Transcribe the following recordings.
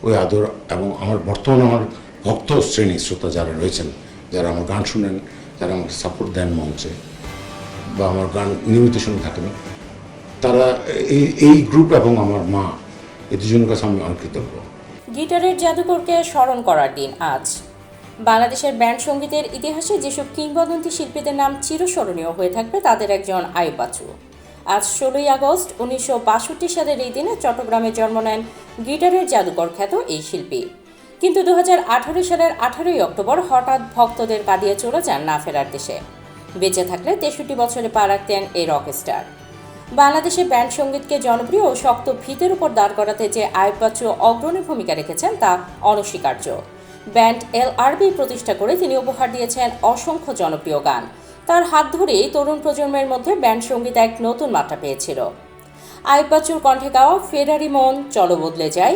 ওই আদর এবং আমার বর্তমানে আমার ভক্ত শ্রেণী শ্রোতা যারা রয়েছেন, যারা আমার গান শুনেন, যারা আমাকে সাপোর্ট দেন মঞ্চে বা আমার গান নিয়মিত শুনে থাকেন, তারা এই গ্রুপ এবং আমার মা এই দুজনের কাছে আমি অনেক কৃতজ্ঞ। গিটারের জাদুকরকে স্মরণ করার দিন আজ। বাংলাদেশের ব্যান্ড সঙ্গীতের ইতিহাসে যেসব কিংবদন্তি শিল্পীদের নাম চিরস্মরণীয় হয়ে থাকবে তাদের একজন আইয়ুব বাচ্চু। আজ 16ই আগস্ট 1962 সালের এই দিনে চট্টগ্রামে জন্ম নেন গিটারের জাদুকর খ্যাত এই শিল্পী। কিন্তু 2018 সালের 18ই অক্টোবর হঠাৎ ভক্তদের কাঁদিয়ে চলে যান না ফেরার দেশে। বেঁচে থাকলে 63 বছরে পা রাখতেন এই রকস্টার। বাংলাদেশে ব্যান্ড সঙ্গীতকে জনপ্রিয় ও শক্ত ভিতের উপর দাঁড় করাতে যে আইয়ুব বাচ্চু অগ্রণী ভূমিকা রেখেছেন তা অনস্বীকার্য। ব্যান্ড এলআরবি প্রতিষ্ঠা করে তিনি উপহার দিয়েছেন অসংখ্য জনপ্রিয় গান। তার হাত ধরেই তরুণ প্রজন্মের মধ্যে ব্যান্ড সঙ্গীত এক নতুন মাত্রা পেয়েছিল। আইয়ুব বাচ্চুর কণ্ঠে গাওয়া ফেরারি মন, চলো বদলে যাই,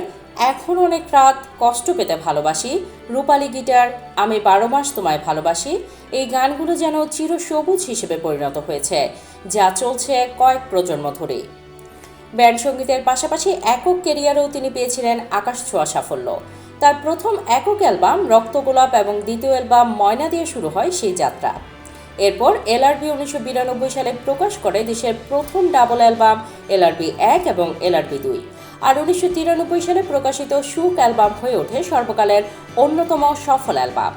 এখন অনেক রাত, কষ্ট পেতে ভালোবাসি, রূপালী গিটার, আমি 12 মাস তোমায় ভালোবাসি, এই গানগুলো যেন চিরসবুজ হিসেবে পরিণত হয়েছে, যা চলছে কয়েক প্রজন্ম ধরেই। ব্যান্ড সঙ্গীতের পাশাপাশি একক ক্যারিয়ারেও তিনি পেয়েছিলেন আকাশ ছোঁয়া সাফল্য। তার প্রথম একক অ্যালবাম রক্তগোলাপ এবং দ্বিতীয় অ্যালবাম ময়না দিয়ে শুরু হয় সেই যাত্রা। এরপর এলআরবি 1992 সালে প্রকাশ করে দেশের প্রথম ডাবল অ্যালবাম এলআরবি 1 এবং এলআরবি 2, আর 1993 সালে প্রকাশিত সুখ অ্যালবাম হয়ে ওঠে সর্বকালের অন্যতম সফল অ্যালবাম।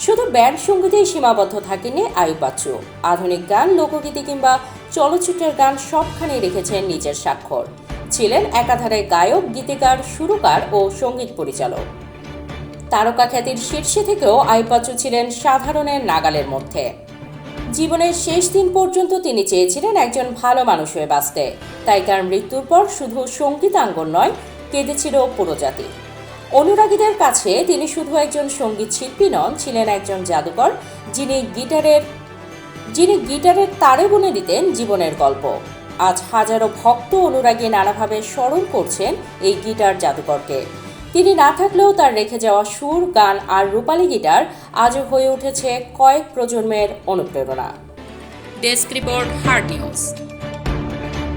শুধু ব্যান্ড সঙ্গীতেই সীমাবদ্ধ থাকেনি আইয়ুব বাচ্চু। আধুনিক গান, লোকগীতি কিংবা চলচ্চিত্রের গান সবখানেই রেখেছেন নিজের স্বাক্ষর। ছিলেন একাধারে গায়ক, গীতিকার, সুরকার ও সঙ্গীত পরিচালক। তারকা খ্যাতির শীর্ষে থেকেও আইয়ুব বাচ্চু ছিলেন সাধারণের নাগালের মধ্যে। জীবনের শেষ দিন পর্যন্ত তিনি চেয়েছিলেন একজন ভালো মানুষ হয়ে বাঁচতে। তাই তার মৃত্যুর পর শুধু সঙ্গীতাঙ্গন নয়, কেঁদেছিল পুরো জাতি। অনুরাগীদের কাছে তিনি শুধু একজন সঙ্গীত শিল্পী নন, ছিলেন একজন জাদুকর, যিনি গিটারের তারে বুনে দিতেন জীবনের গল্প। আজ হাজারো ভক্ত অনুরাগী নানাভাবে স্মরণ করছেন এই গিটার জাদুকরকে। তিনি না থাকলেও তার রেখে যাওয়া সুর, গান আর রূপালী গিটার আজও হয়ে উঠেছে কয়েক প্রজন্মের অনুপ্রেরণা। Desk report, heart news.